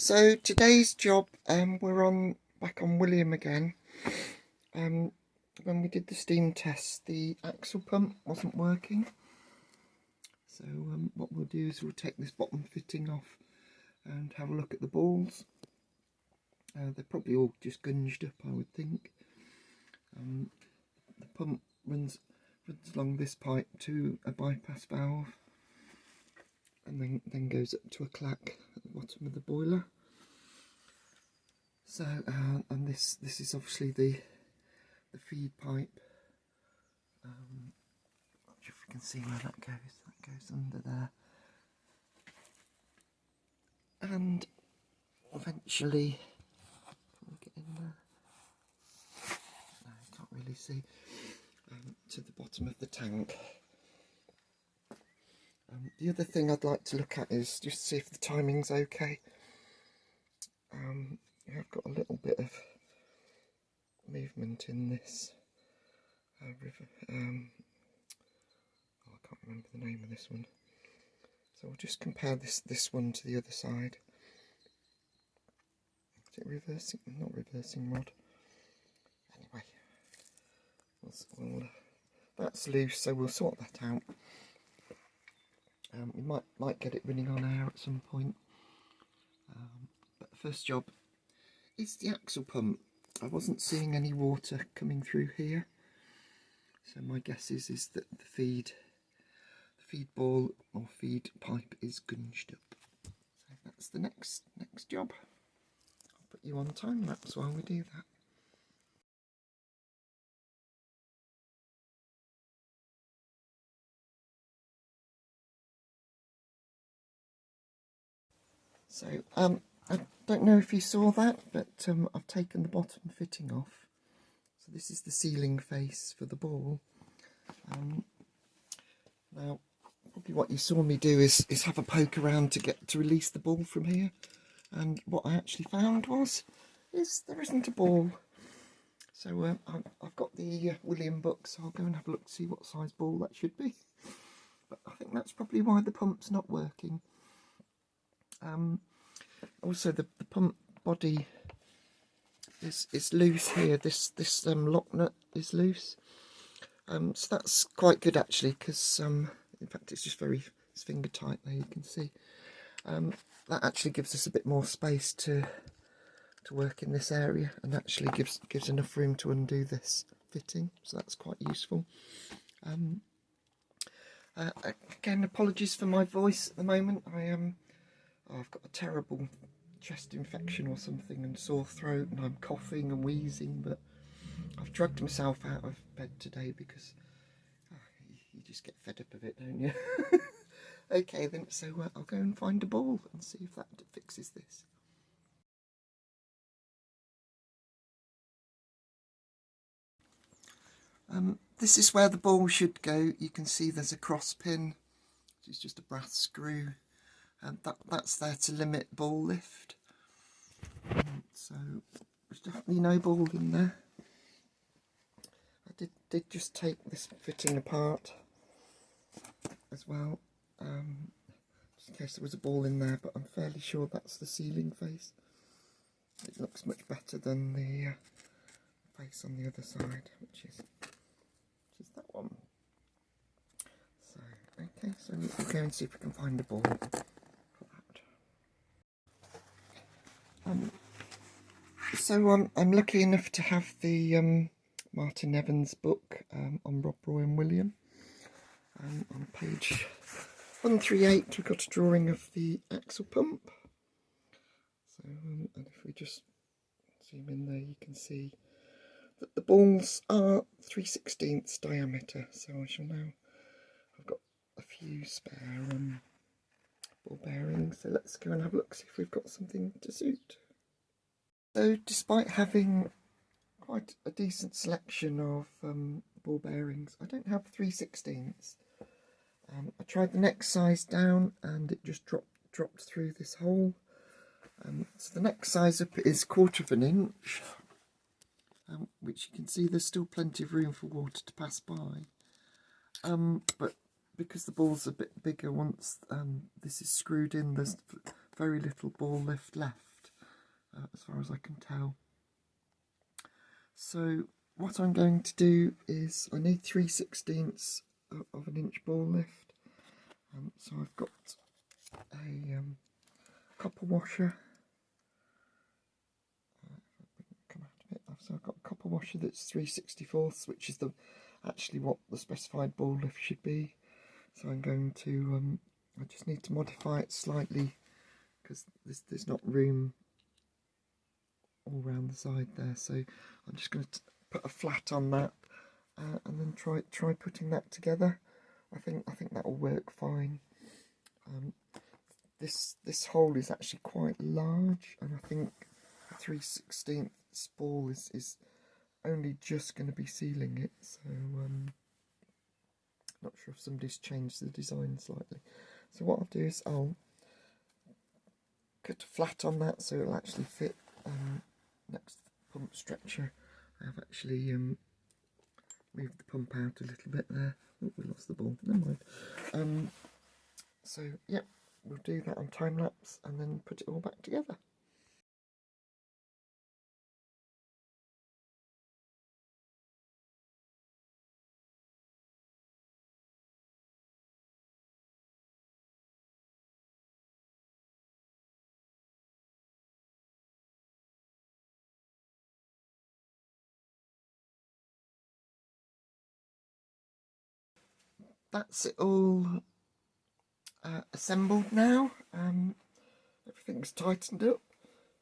So today's job, we're back on William again. When we did the steam test, the axle pump wasn't working. So what we'll do is we'll take this bottom fitting off and have a look at the balls. They're probably all just gunged up, I would think. The pump runs along this pipe to a bypass valve, and then goes up to a clack at the bottom of the boiler. So and this is obviously the feed pipe. Not sure if you can see where that goes. That goes under there, and eventually, can we get in there? No, I can't really see. To the bottom of the tank. The other thing I'd like to look at is just see if the timing's okay. I've got a little bit of movement in this river. I can't remember the name of this one. So we'll just compare this one to the other side. Is it reversing? Not reversing rod. Anyway, that's loose, so we'll sort that out. We might get it running on air at some point. But the first job is the axle pump. I wasn't seeing any water coming through here, so my guess is that the feed ball or feed pipe is gunged up. So that's the next job. I'll put you on time lapse while we do that. So I don't know if you saw that, but I've taken the bottom fitting off. So this is the sealing face for the ball. Now, probably what you saw me do is have a poke around to release the ball from here. And what I actually found is there isn't a ball. So I've got the William book, so I'll go and have a look to see what size ball that should be. But I think that's probably why the pump's not working. Also, the pump body is loose here. This lock nut is loose. So that's quite good actually, because in fact it's just it's finger tight there. You can see that actually gives us a bit more space to work in this area, and actually gives enough room to undo this fitting. So that's quite useful. Again, apologies for my voice at the moment. I've got a terrible chest infection or something and sore throat, and I'm coughing and wheezing, but I've drugged myself out of bed today because you just get fed up of it, don't you? Okay then, so I'll go and find a ball and see if that fixes this. This is where the ball should go. You can see there's a cross pin, which is just a brass screw. And that's there to limit ball lift. So there's definitely no ball in there. I did just take this fitting apart as well, just in case there was a ball in there, but I'm fairly sure that's the sealing face. It looks much better than the face on the other side, which is that one. So okay, so we'll go and see if we can find a ball. So I'm lucky enough to have the Martin Evans book on Rob Roy and William. On page 138 we've got a drawing of the axle pump. So and if we just zoom in there, you can see that the balls are 3/16 diameter. So I've got a few spare ball bearings. So let's go and have a look, see if we've got something to suit. So despite having quite a decent selection of ball bearings, I don't have 3/16. I tried the next size down and it just dropped through this hole. So the next size up is 1/4 of an inch, which you can see there's still plenty of room for water to pass by. But because the ball's a bit bigger once this is screwed in, there's very little ball lift left. as far as I can tell. So what I'm going to do is I need 3/16 of an inch ball lift. So I've got a copper washer. Come out a bit. So I've got a copper washer that's 3/64, which is actually what the specified ball lift should be. So I'm going to I just need to modify it slightly because there's not room all around the side there. So I'm just going to put a flat on that and then try putting that together. I think that will work fine. This hole is actually quite large, and I think a 3/16 ball is only just going to be sealing it. So not sure if somebody's changed the design slightly. So what I'll do is I'll cut a flat on that so it'll actually fit next to the pump stretcher. I've actually moved the pump out a little bit there. Oh, we lost the ball. Never mind. So yeah, we'll do that on time lapse and then put it all back together. That's it all assembled now. Everything's tightened up.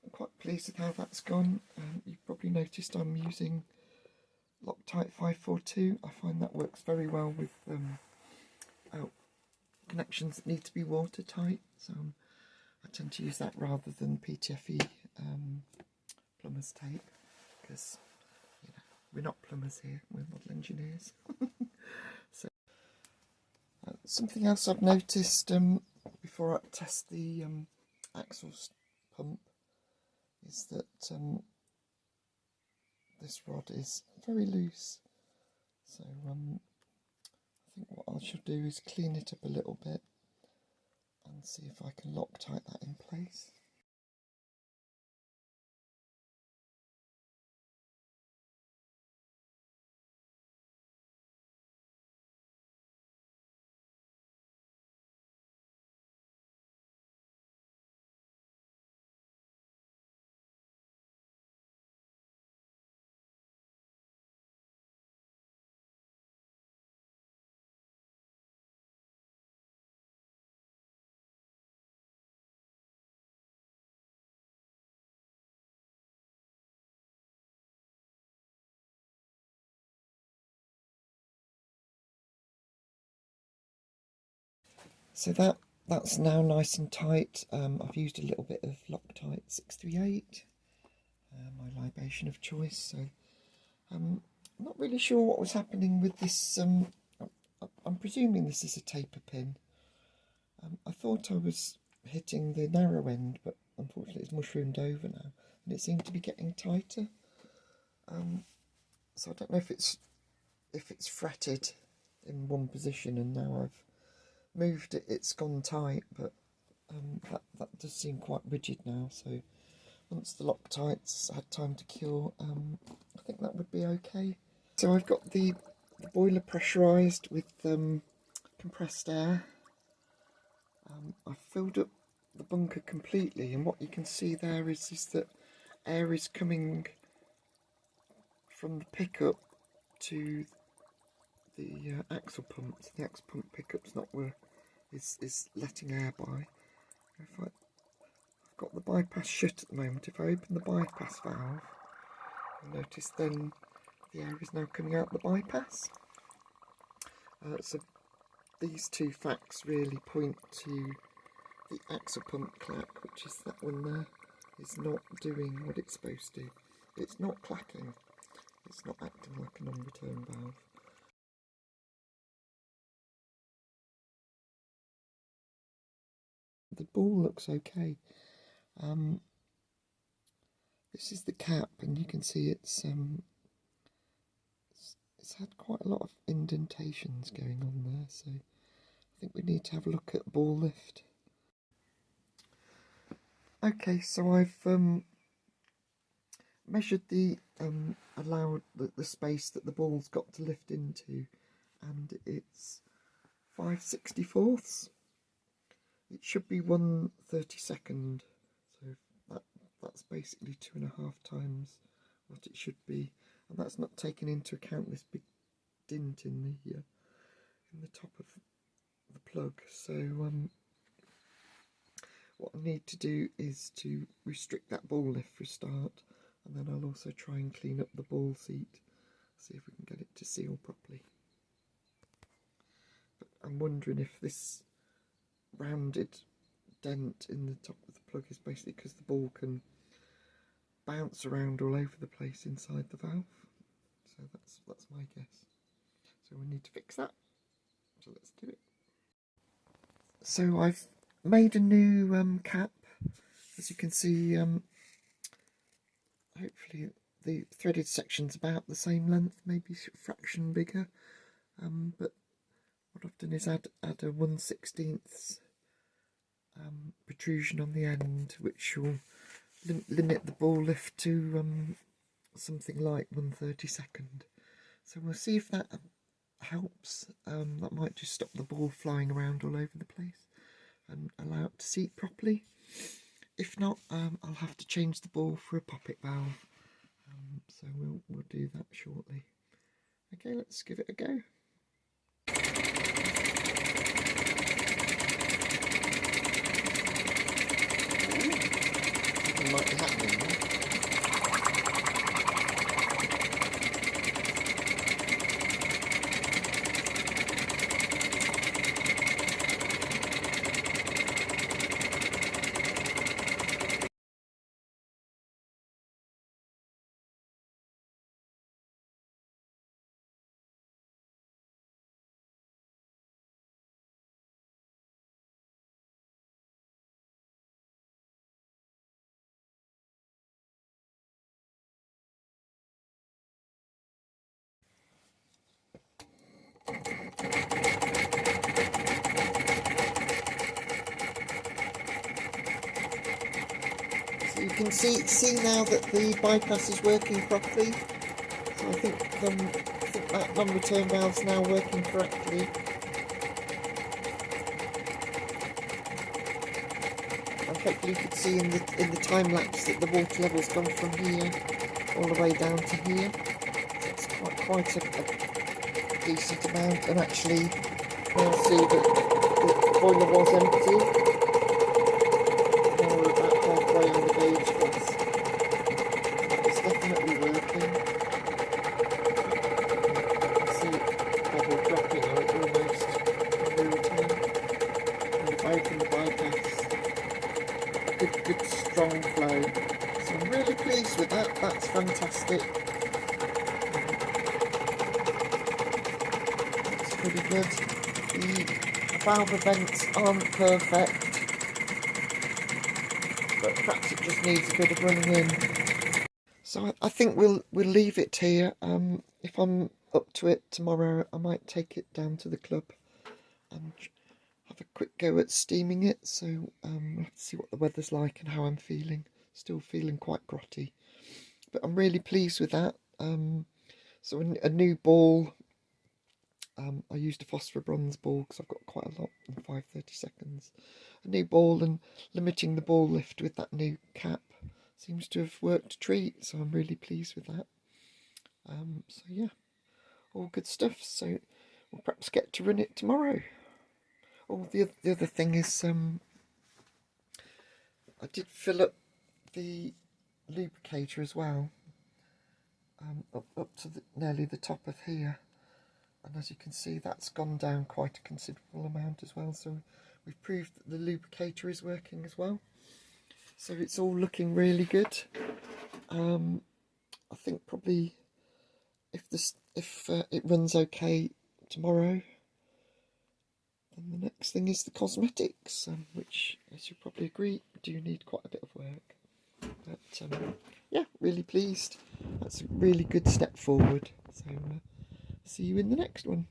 I'm quite pleased with how that's gone. You've probably noticed I'm using Loctite 542. I find that works very well with connections that need to be watertight. So I tend to use that rather than PTFE plumber's tape, because we're not plumbers here, we're model engineers. So something else I've noticed before I test the axle pump is that this rod is very loose. So I think what I should do is clean it up a little bit and see if I can Loctite that in place. So that's now nice and tight. I've used a little bit of Loctite 638, my libation of choice. So I'm not really sure what was happening with this. I'm presuming this is a taper pin. I thought I was hitting the narrow end, but unfortunately it's mushroomed over now, and it seemed to be getting tighter. So I don't know if it's fretted in one position and now I've moved it, it's gone tight, but that does seem quite rigid now. So once the Loctite's had time to cure, I think that would be okay. So I've got the boiler pressurised with compressed air. I've filled up the bunker completely, and what you can see there is that air is coming from the pickup to the axle pump. So the axle pump pickup's not where is letting air by. If I've got the bypass shut at the moment. If I open the bypass valve, you'll notice then the air is now coming out the bypass. So these two facts really point to the axle pump clack, which is that one there, is not doing what it's supposed to. It's not clacking. It's not acting like a non-return valve. The ball looks okay. This is the cap, and you can see it's had quite a lot of indentations going on there, so I think we need to have a look at ball lift. Okay, so I've measured the allowed the space that the ball's got to lift into, and it's 5/64. It should be 1/32, so that's basically 2.5 times what it should be, and that's not taking into account this big dint in the top of the plug. So what I need to do is to restrict that ball lift for a start, and then I'll also try and clean up the ball seat, see if we can get it to seal properly. But I'm wondering if this rounded dent in the top of the plug is basically because the ball can bounce around all over the place inside the valve. So that's my guess. So we need to fix that. So let's do it. So I've made a new cap. As you can see, hopefully the threaded section's about the same length, maybe a fraction bigger. But what I've done is add a 1/16 protrusion on the end, which will limit the ball lift to something like 1/32. So we'll see if that helps. That might just stop the ball flying around all over the place and allow it to seat properly. If not, I'll have to change the ball for a poppet valve. So we'll do that shortly. Okay, let's give it a go. Something might be happening there. So you can see now that the bypass is working properly. So I think that non-return valve's now working correctly. And hopefully you can see in the time lapse that the water level's gone from here all the way down to here. So it's quite a decent amount, and actually you'll see that the boiler was empty. Now we're about halfway on the gauge gas. It's definitely working. You can see it bubble dropping out almost in real time. And if I open the bypass, good strong flow. So I'm really pleased with that. That's fantastic. That's pretty good. The valve vents aren't perfect, but perhaps it just needs a bit of running in. So I think we'll leave it here. If I'm up to it tomorrow, I might take it down to the club and have a quick go at steaming it. So we'll have to see what the weather's like and how I'm feeling. Still feeling quite grotty, but I'm really pleased with that. So a new ball. I used a phosphor bronze ball because I've got quite a lot in 5/32. A new ball and limiting the ball lift with that new cap seems to have worked a treat, so I'm really pleased with that. So yeah, all good stuff. So we'll perhaps get to run it tomorrow. Oh, the other thing is I did fill up the lubricator as well, up to nearly the top of here. And as you can see, that's gone down quite a considerable amount as well. So we've proved that the lubricator is working as well. So it's all looking really good. I think probably if it runs okay tomorrow, then the next thing is the cosmetics, which, as you probably agree, do need quite a bit of work. But yeah, really pleased. That's a really good step forward. So see you in the next one.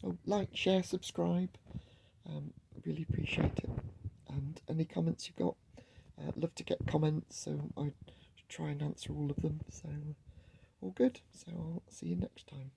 Oh, like, share, subscribe. Really appreciate it. And any comments you've got, love to get comments. So I try and answer all of them. So all good. So I'll see you next time.